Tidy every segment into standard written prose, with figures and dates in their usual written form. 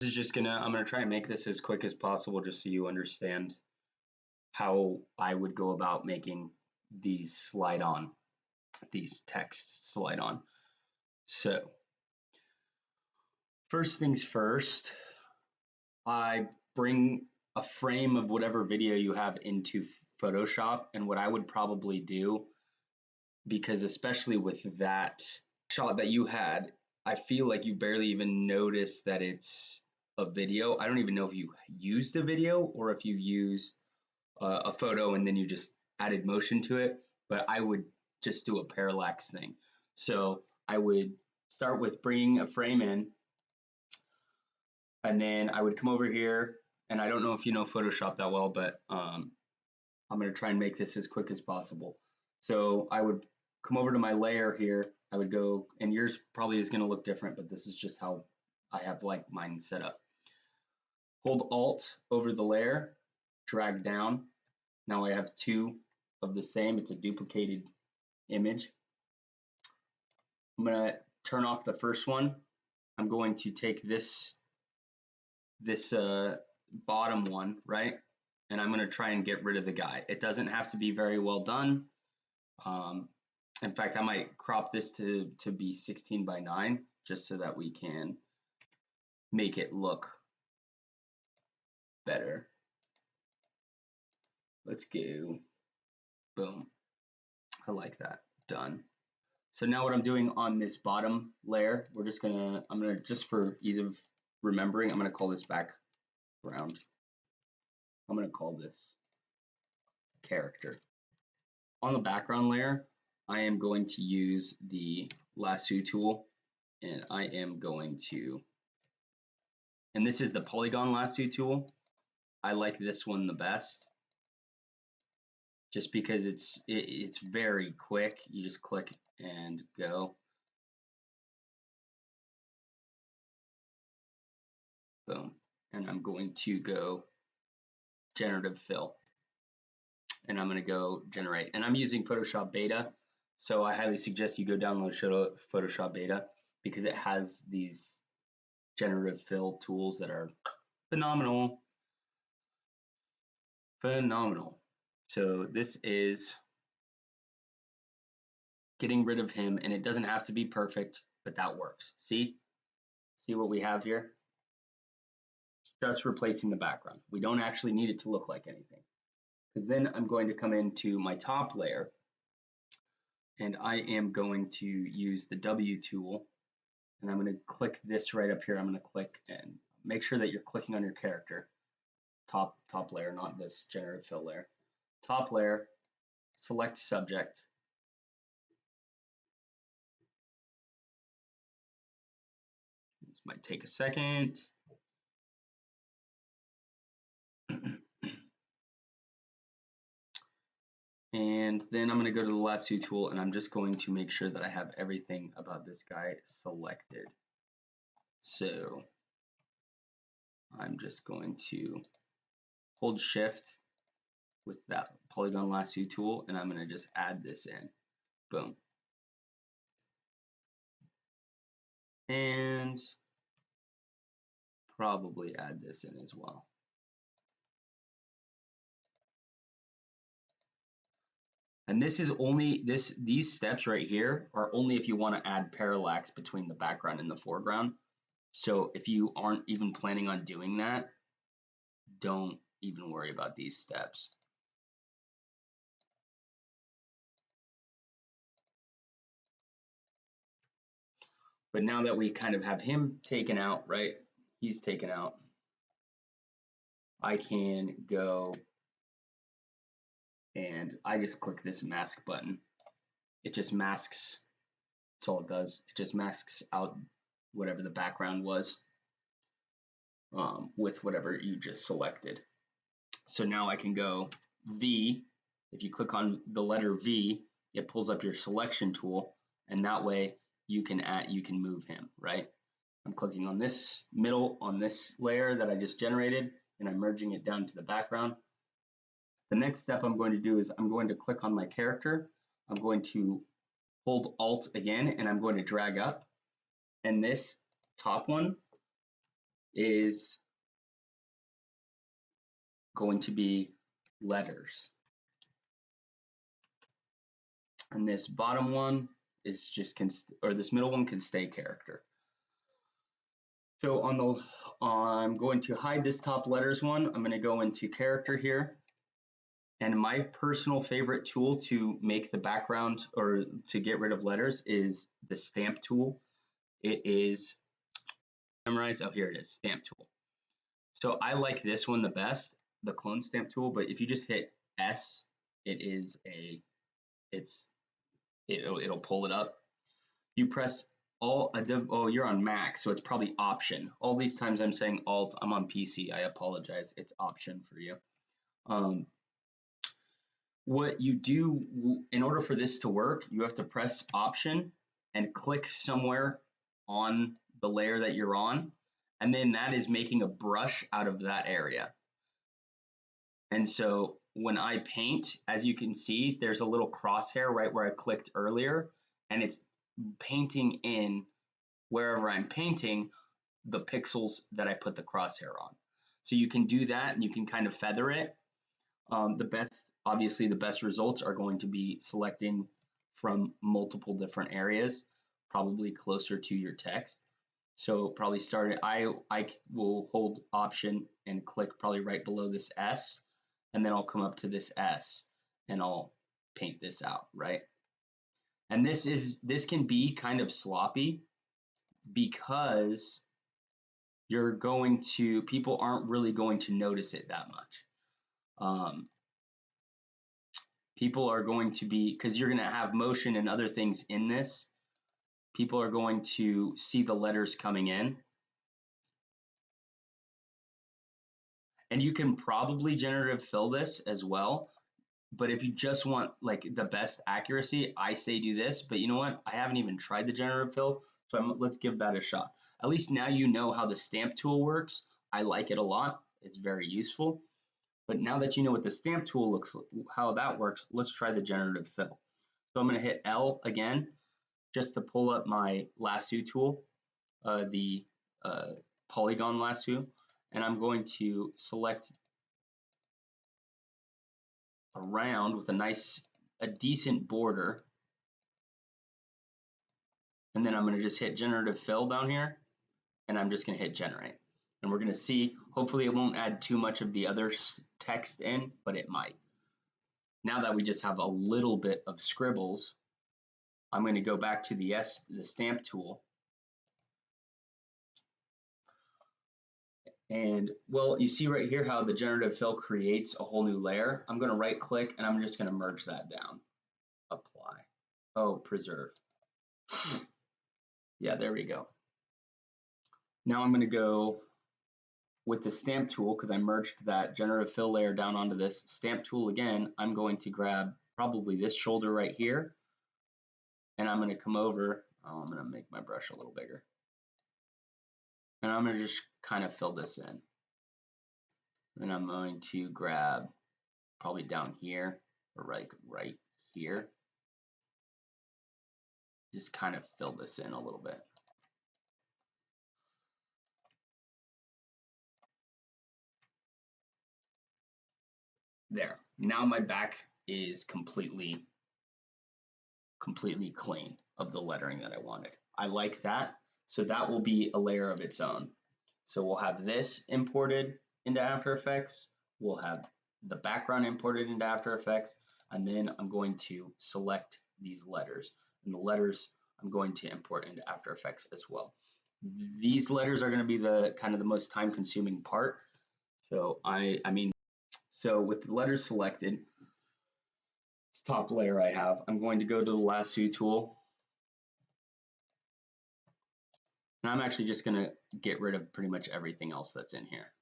This is just I'm gonna try and make this as quick as possible just so you understand how I would go about making these slide on, these texts slide on. So first things first, I bring a frame of whatever video you have into Photoshop, and what I would probably do, because especially with that shot that you had, I feel like you barely even notice that it's a video. I don't even know if you used a video or if you used a photo and then you just added motion to it, but I would just do a parallax thing. So I would start with bringing a frame in, and then I would come over here, and I don't know if you know Photoshop that well, but I'm going to try and make this as quick as possible. So I would come over to my layer here. I would go, and yours probably is going to look different, but this is just how I have like mine set up. Hold Alt over the layer, drag down. Now I have two of the same. It's a duplicated image. I'm going to turn off the first one. I'm going to take this bottom one, right? And I'm going to try and get rid of the guy. It doesn't have to be very well done. In fact, I might crop this to be 16:9 just so that we can make it look better. Let's go. Boom. I like that. Done. So now what I'm doing on this bottom layer, I'm gonna just for ease of remembering, I'm gonna call this background. I'm gonna call this character. On the background layer, I am going to use the lasso tool, and I am going to, and this is the polygon lasso tool. I like this one the best, just because it's very quick. You just click and go. Boom. And I'm going to go generative fill. And I'm going to go generate. And I'm using Photoshop Beta. So I highly suggest you go download Photoshop Beta because it has these generative fill tools that are phenomenal. Phenomenal. So this is getting rid of him, and it doesn't have to be perfect, but that works. See what we have here? Just replacing the background. We don't actually need it to look like anything. Because then I'm going to come into my top layer, and I am going to use the W tool, and I'm going to click this right up here. I'm going to click and make sure that you're clicking on your character. Top layer, not this generative fill layer. Top layer, select subject. This might take a second. And then I'm going to go to the lasso tool, and I'm just going to make sure that I have everything about this guy selected. So I'm just going to hold shift with that polygon lasso tool, and I'm going to just add this in. Boom. And probably add this in as well. And this is only these steps right here are only if you want to add parallax between the background and the foreground. So if you aren't even planning on doing that, don't even worry about these steps. But now that we kind of have him taken out, right? He's taken out. I can go and I just click this mask button. It just masks, that's all it does. It just masks out whatever the background was with whatever you just selected. So now I can go V. If you click on the letter V, it pulls up your selection tool, and that way you can move him, right? I'm clicking on this middle, on this layer that I just generated, and I'm merging it down to the background. The next step I'm going to do is I'm going to click on my character. I'm going to hold Alt again, and I'm going to drag up. And this top one, is going to be letters. And this bottom one is just, or this middle one can stay character. So I'm going to hide this top letters one. I'm going to go into character here. And my personal favorite tool to make the background or to get rid of letters is the stamp tool. It is memorize. Oh, here it is, stamp tool. So I like this one the best, the clone stamp tool. But if you just hit S, it'll pull it up. You press you're on Mac, so it's probably Option. All these times I'm saying Alt. I'm on PC. I apologize. It's Option for you. What you do in order for this to work, you have to press Option and click somewhere on the layer that you're on, and then that is making a brush out of that area. And so when I paint, as you can see, there's a little crosshair right where I clicked earlier, and it's painting in wherever I'm painting the pixels that I put the crosshair on. So you can do that, and you can kind of feather it. Obviously the best results are going to be selecting from multiple different areas, probably closer to your text. So probably I will hold Option and click probably right below this S, and then I'll come up to this S and I'll paint this out, right? And this can be kind of sloppy because people aren't really going to notice it that much. People are going to be, because you're going to have motion and other things in this, people are going to see the letters coming in. And you can probably generative fill this as well. But if you just want like the best accuracy, I say do this. But you know what? I haven't even tried the generative fill. So let's give that a shot. At least now you know how the stamp tool works. I like it a lot. It's very useful. But now that you know what the stamp tool looks, how that works, let's try the generative fill. So I'm going to hit L again, just to pull up my lasso tool, the polygon lasso, and I'm going to select a round with a decent border, and then I'm going to just hit generative fill down here, and I'm just going to hit generate. And we're going to see, hopefully it won't add too much of the other text in, but it might. Now that we just have a little bit of scribbles, I'm going to go back to the stamp tool. And well, you see right here how the generative fill creates a whole new layer. I'm going to right click and I'm just going to merge that down. Apply. Oh, preserve. Yeah, there we go. Now I'm going to go with the stamp tool because I merged that generative fill layer down onto this stamp tool again. I'm going to grab probably this shoulder right here, and I'm going to come over. Oh, I'm going to make my brush a little bigger. And I'm going to just kind of fill this in. Then I'm going to grab probably down here or right here. Just kind of fill this in a little bit. There. Now my back is completely clean of the lettering that I wanted. I like that. So that will be a layer of its own. So we'll have this imported into After Effects. We'll have the background imported into After Effects. And then I'm going to select these letters. And the letters I'm going to import into After Effects as well. These letters are going to be the kind of the most time consuming part. So so with the letters selected, this top layer I have, I'm going to go to the lasso tool. And I'm actually just going to get rid of pretty much everything else that's in here.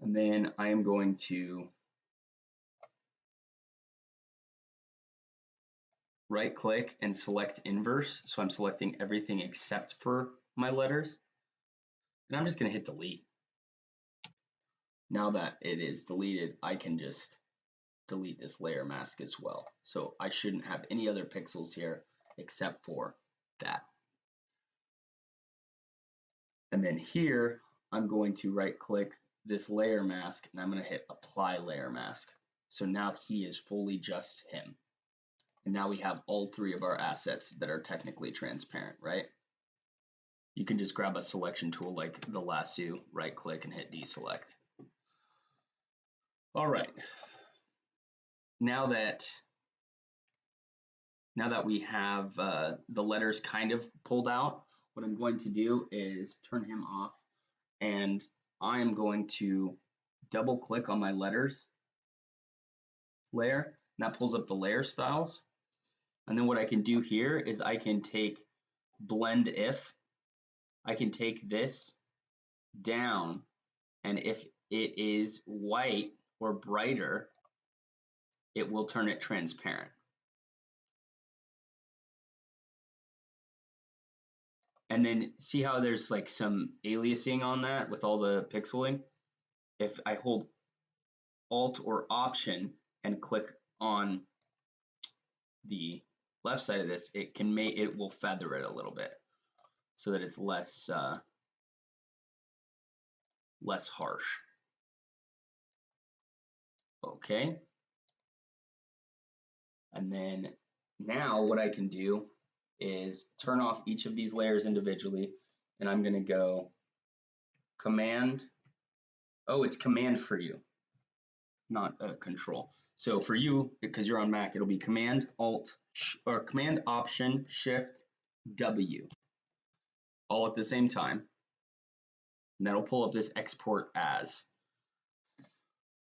And then I am going to right click and select inverse. So I'm selecting everything except for my letters. And I'm just going to hit delete. Now that it is deleted, I can just delete this layer mask as well. So I shouldn't have any other pixels here except for that. And then here, I'm going to right click this layer mask and I'm going to hit apply layer mask. So now he is fully just him. And now we have all three of our assets that are technically transparent, right? You can just grab a selection tool like the lasso, right click and hit deselect. All right. Now that we have the letters kind of pulled out, what I'm going to do is turn him off, and I am going to double click on my letters layer, and that pulls up the layer styles. And then what I can do here is I can take blend if, I can take this down, and if it is white or brighter, it will turn it transparent. And then see how there's like some aliasing on that with all the pixeling? If I hold Alt or Option and click on the left side of this, it will feather it a little bit so that it's less harsh. Okay. And then now what I can do is turn off each of these layers individually, and I'm going to go Command. Oh, it's Command for you, not Control. So for you, because you're on Mac, it'll be Command Alt or Command Option Shift W, all at the same time. And that'll pull up this export as.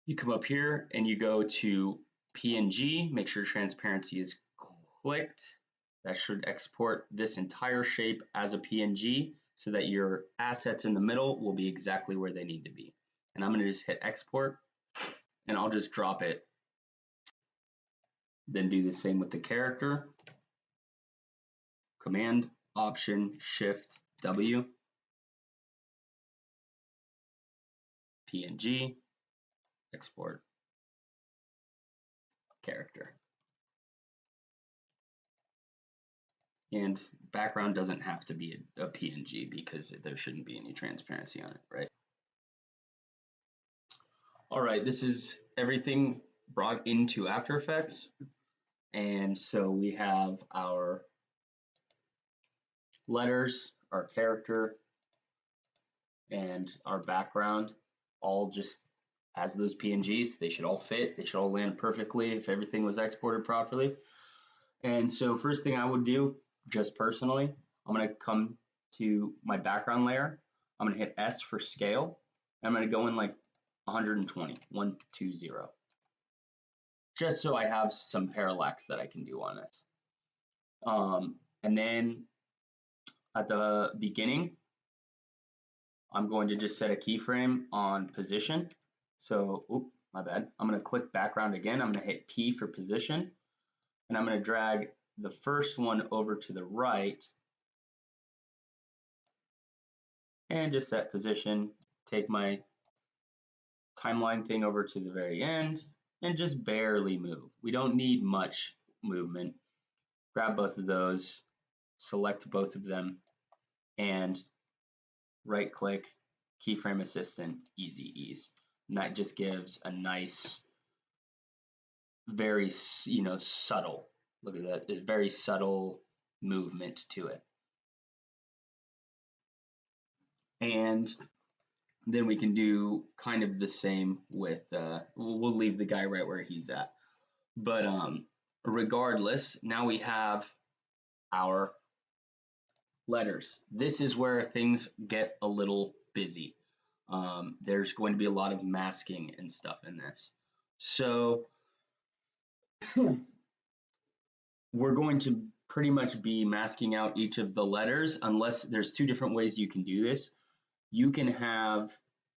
You come up here and you go to PNG, make sure transparency is clicked. That should export this entire shape as a PNG so that your assets in the middle will be exactly where they need to be. And I'm going to just hit export and I'll just drop it. Then do the same with the character. Command Option Shift W, PNG, export character. And background doesn't have to be a PNG because there shouldn't be any transparency on it, right? All right, this is everything brought into After Effects. And so we have our letters, our character, and our background all just as those PNGs. They should all fit, they should all land perfectly if everything was exported properly. And so first thing I would do, just personally, I'm going to come to my background layer. I'm going to hit S for scale. I'm going to go in like 120, 120, just so I have some parallax that I can do on this. And then at the beginning, I'm going to just set a keyframe on position. So, oops, my bad. I'm going to click background again. I'm going to hit P for position, and I'm going to drag the first one over to the right and just set position, take my timeline thing over to the very end and just barely move. We don't need much movement. Grab both of those, select both of them, and right click, keyframe assistant, easy ease. And that just gives a nice, very, subtle, look at that, there's very subtle movement to it. And then we can do kind of the same with, we'll leave the guy right where he's at. But regardless, now we have our letters. This is where things get a little busy. There's going to be a lot of masking and stuff in this. So we're going to pretty much be masking out each of the letters, unless there's two different ways you can do this. You can have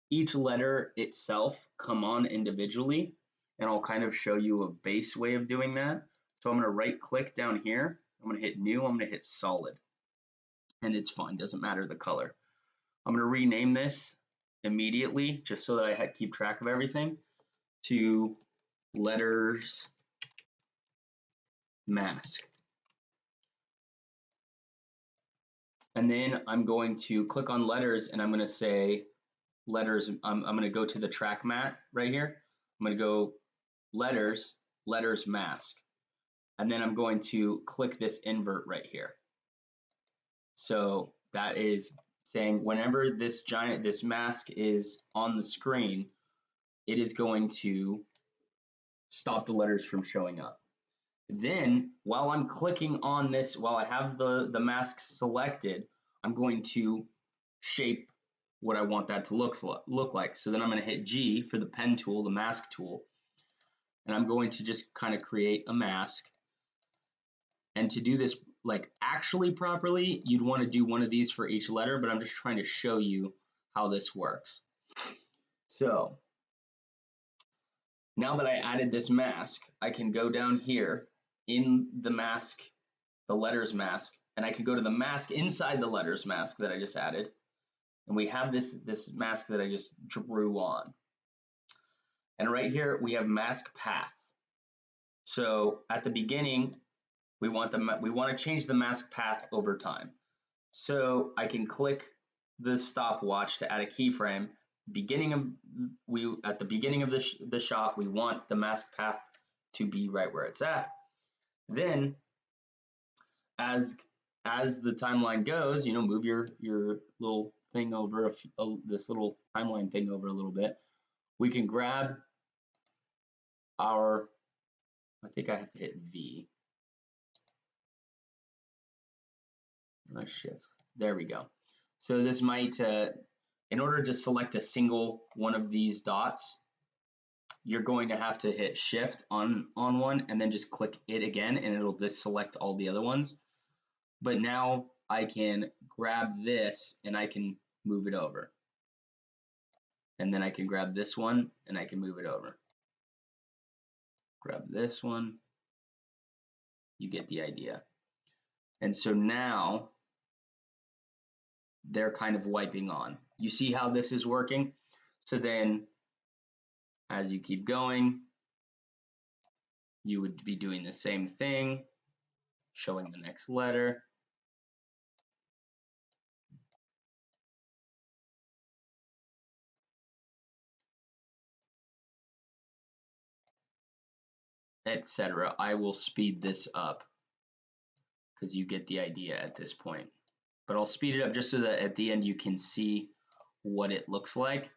each letter itself come on individually, and I'll kind of show you a base way of doing that. So I'm going to right click down here, I'm going to hit new, I'm going to hit solid, and it's fine, doesn't matter the color. I'm going to rename this immediately just so that I keep track of everything to letters mask. And then I'm going to click on letters and I'm going to say letters. I'm going to go to the track mat right here. I'm going to go letters mask. And then I'm going to click this invert right here. So that is saying whenever this mask is on the screen, it is going to stop the letters from showing up. Then while I'm clicking on this, while I have the mask selected, I'm going to shape what I want that to look like. So then I'm going to hit G for the pen tool, the mask tool, and I'm going to just kind of create a mask. And to do this like actually properly, you'd want to do one of these for each letter, but I'm just trying to show you how this works. So now that I added this mask, I can go down here in the mask, the letters mask, and I can go to the mask inside the letters mask that I just added. And we have this mask that I just drew on. And right here we have mask path. So at the beginning, we want to change the mask path over time. So I can click the stopwatch to add a keyframe. At the beginning of the shot, we want the mask path to be right where it's at. Then as the timeline goes, move your little thing over, this little timeline thing over a little bit. We can grab our, I think I have to hit V. Shift. There we go. So this might, in order to select a single one of these dots, you're going to have to hit Shift on one and then just click it again, and it'll just select all the other ones. But now I can grab this and I can move it over. And then I can grab this one and I can move it over. Grab this one. You get the idea. And so now they're kind of wiping on. You see how this is working? So then as you keep going, you would be doing the same thing, showing the next letter. Etc. I will speed this up because you get the idea at this point. But I'll speed it up just so that at the end you can see what it looks like.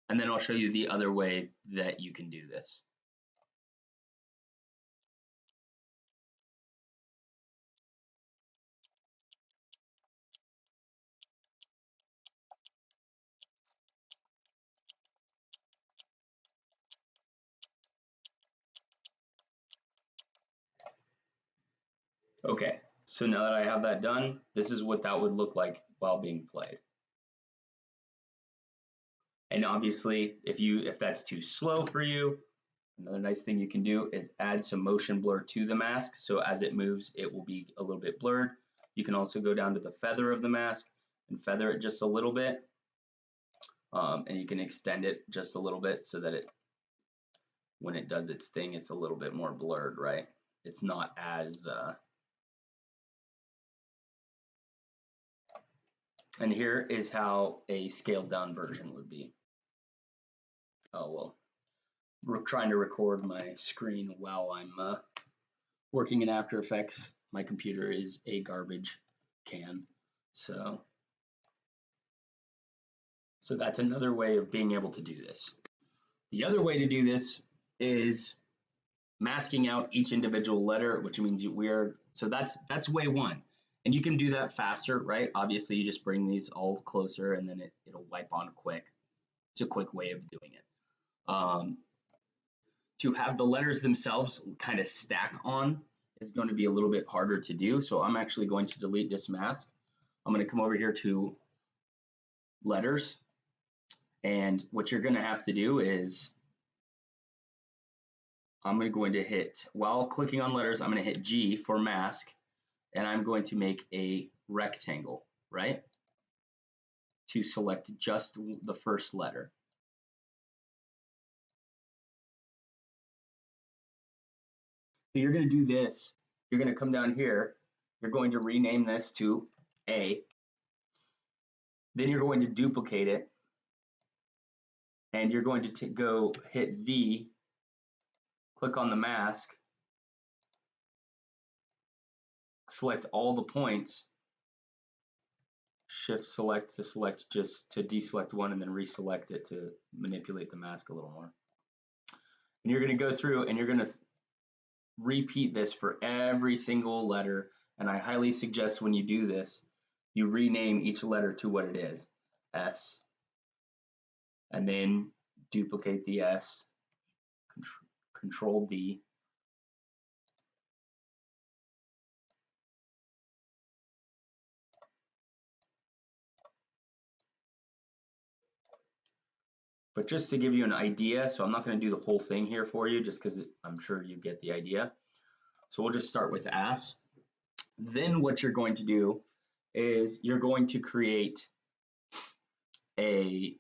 And then I'll show you the other way that you can do this. Okay, so now that I have that done, this is what that would look like while being played. And obviously, if that's too slow for you, another nice thing you can do is add some motion blur to the mask. So as it moves, it will be a little bit blurred. You can also go down to the feather of the mask and feather it just a little bit. And you can extend it just a little bit so that when it does its thing, it's a little bit more blurred, right? It's not as and here is how a scaled down version would be. Oh well, we're trying to record my screen while I'm working in After Effects. My computer is a garbage can, so that's another way of being able to do this. The other way to do this is masking out each individual letter, which means so that's way one. And you can do that faster, right? Obviously, you just bring these all closer and then it'll wipe on quick. It's a quick way of doing it. To have the letters themselves kind of stack on is going to be a little bit harder to do. So I'm actually going to delete this mask. I'm going to come over here to letters. And what you're going to have to do is I'm going to hit, while clicking on letters, I'm going to hit G for mask. And I'm going to make a rectangle, right? to select just the first letter. So you're going to do this. You're going to come down here. You're going to rename this to A. Then you're going to duplicate it. And you're going to go hit V, click on the mask, select all the points, shift select to select just to deselect one and then reselect it to manipulate the mask a little more. And you're going to go through and you're going to repeat this for every single letter, and I highly suggest when you do this, you rename each letter to what it is, S, and then duplicate the S, Control D, but just to give you an idea, so I'm not going to do the whole thing here for you just because I'm sure you get the idea. So we'll just start with ass. Then what you're going to do is you're going to create a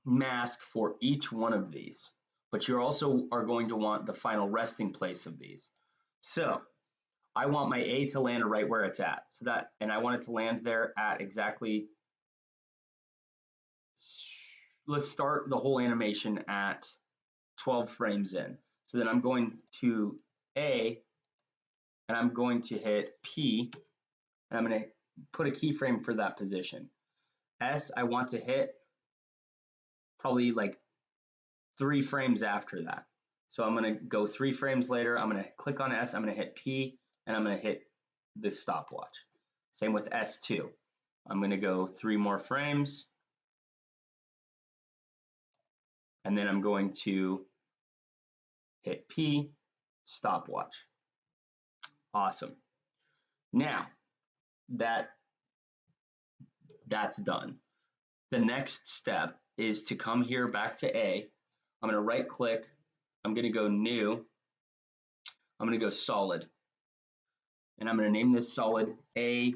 mask for each one of these, but you also are going to want the final resting place of these. So I want my A to land right where it's at. So that, and I want it to land there at exactly, let's start the whole animation at 12 frames in. So then I'm going to A, and I'm going to hit P, and I'm going to put a keyframe for that position. S, I want to hit probably like 3 frames after that. So I'm going to go 3 frames later, I'm going to click on S, I'm going to hit P, and I'm going to hit the stopwatch. Same with S2. I'm going to go 3 more frames, and then I'm going to hit P, stopwatch. Awesome. Now that's done. The next step is to come here back to A. I'm going to right click, I'm going to go new, I'm going to go solid, and I'm going to name this solid A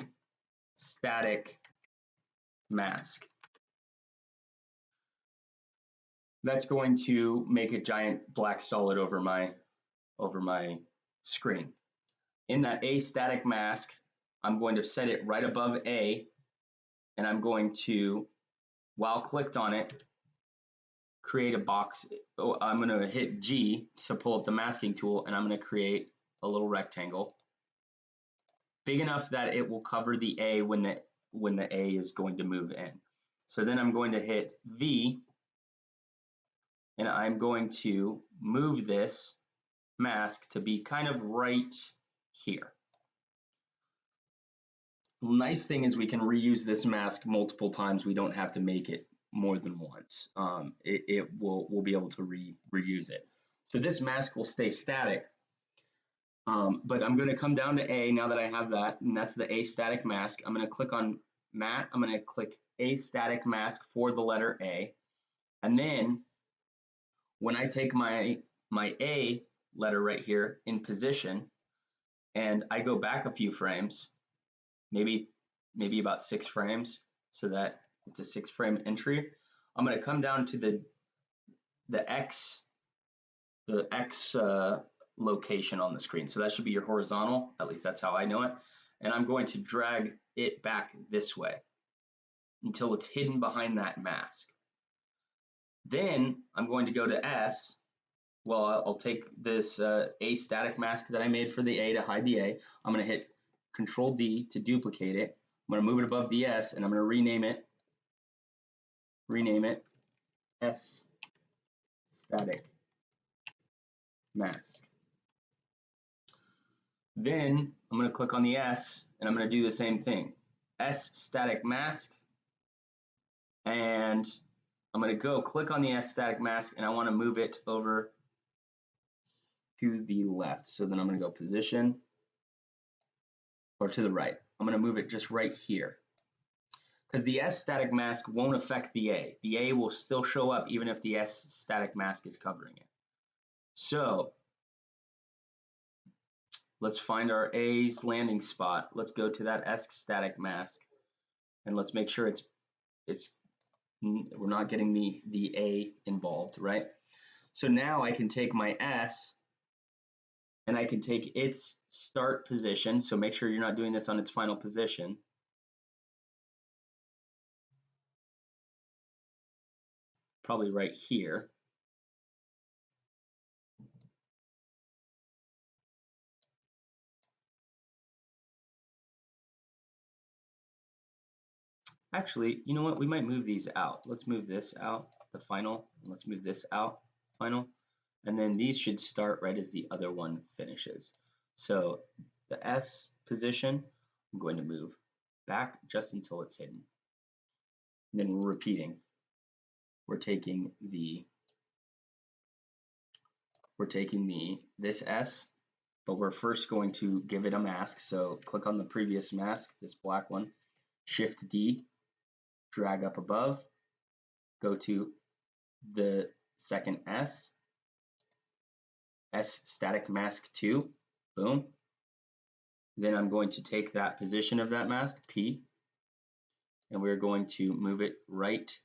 static mask. That's going to make a giant black solid over my screen. In that A static mask, I'm going to set it right above A, and I'm going to, while clicked on it, create a box. I'm going to hit G to pull up the masking tool, and I'm going to create a little rectangle big enough that it will cover the A when the A is going to move in. So then I'm going to hit V, and I'm going to move this mask to be kind of right here. Nice thing is we can reuse this mask multiple times. We don't have to make it more than once. We'll be able to reuse it. So this mask will stay static, but I'm going to come down to A now that I have that, and that's the A static mask. I'm going to click on matte. I'm going to click A static mask for the letter A, and then when I take my A letter right here in position, and I go back a few frames, maybe about 6 frames, so that it's a 6 frame entry. I'm going to come down to the X location on the screen. So that should be your horizontal, at least that's how I know it. And I'm going to drag it back this way until it's hidden behind that mask. Then I'm going to go to S. Well, I'll take this A static mask that I made for the A to hide the A. I'm going to hit Control D to duplicate it. I'm going to move it above the S, and I'm going to rename it S static mask. Then I'm going to click on the S, and I'm going to do the same thing. S static mask, and I'm going to go click on the S static mask, and I want to move it over to the left. So then I'm going to go position, or to the right. I'm going to move it just right here, because the S static mask won't affect the A. The A will still show up even if the S static mask is covering it. So let's find our A's landing spot. Let's go to that S static mask. and let's make sure we're not getting the A involved, right? So now I can take my S and I can take its start position. So make sure you're not doing this on its final position. Probably right here. Actually, you know what? We might move these out. Let's move this out, the final. Let's move this out, final. And then these should start right as the other one finishes. So the S position, I'm going to move back just until it's hidden. And then we're repeating. We're taking this S, but we're first going to give it a mask. So click on the previous mask, this black one, Shift D, drag up above, go to the second S static mask 2, boom. Then I'm going to take that position of that mask, P, and we're going to move it right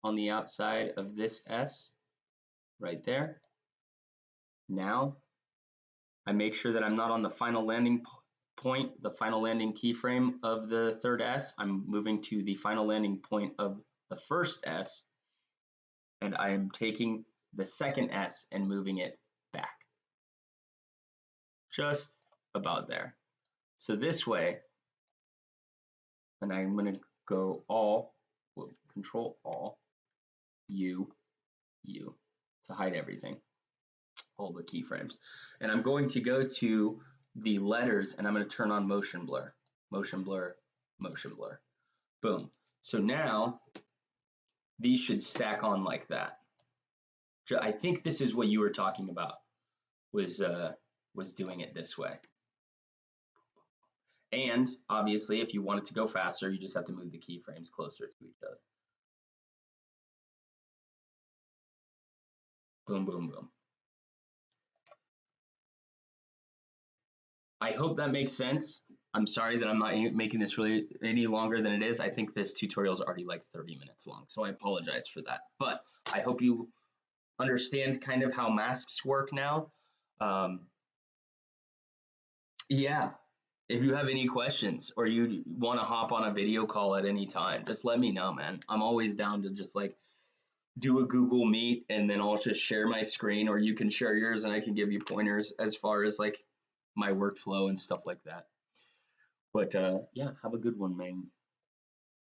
on the outside of this S, right there. Now, I make sure that I'm not on the final landing point, the final landing keyframe of the third S. I'm moving to the final landing point of the first S, and I am taking the second S and moving it back. Just about there. So this way, and I'm going to go Control All, U, to hide everything, all the keyframes. And I'm going to go to the letters and I'm going to turn on motion blur, motion blur, motion blur. Boom. So now these should stack on like that. I think this is what you were talking about, was doing it this way. And obviously, if you want it to go faster, you just have to move the keyframes closer to each other. Boom, boom, boom. I hope that makes sense. I'm sorry that I'm not making this really any longer than it is. I think this tutorial is already like 30 minutes long, so I apologize for that. But I hope you understand kind of how masks work now. Yeah, if you have any questions or you want to hop on a video call at any time, just let me know, man. I'm always down to just like do a Google Meet and then I'll just share my screen, or you can share yours and I can give you pointers as far as like my workflow and stuff like that. But yeah, have a good one, man.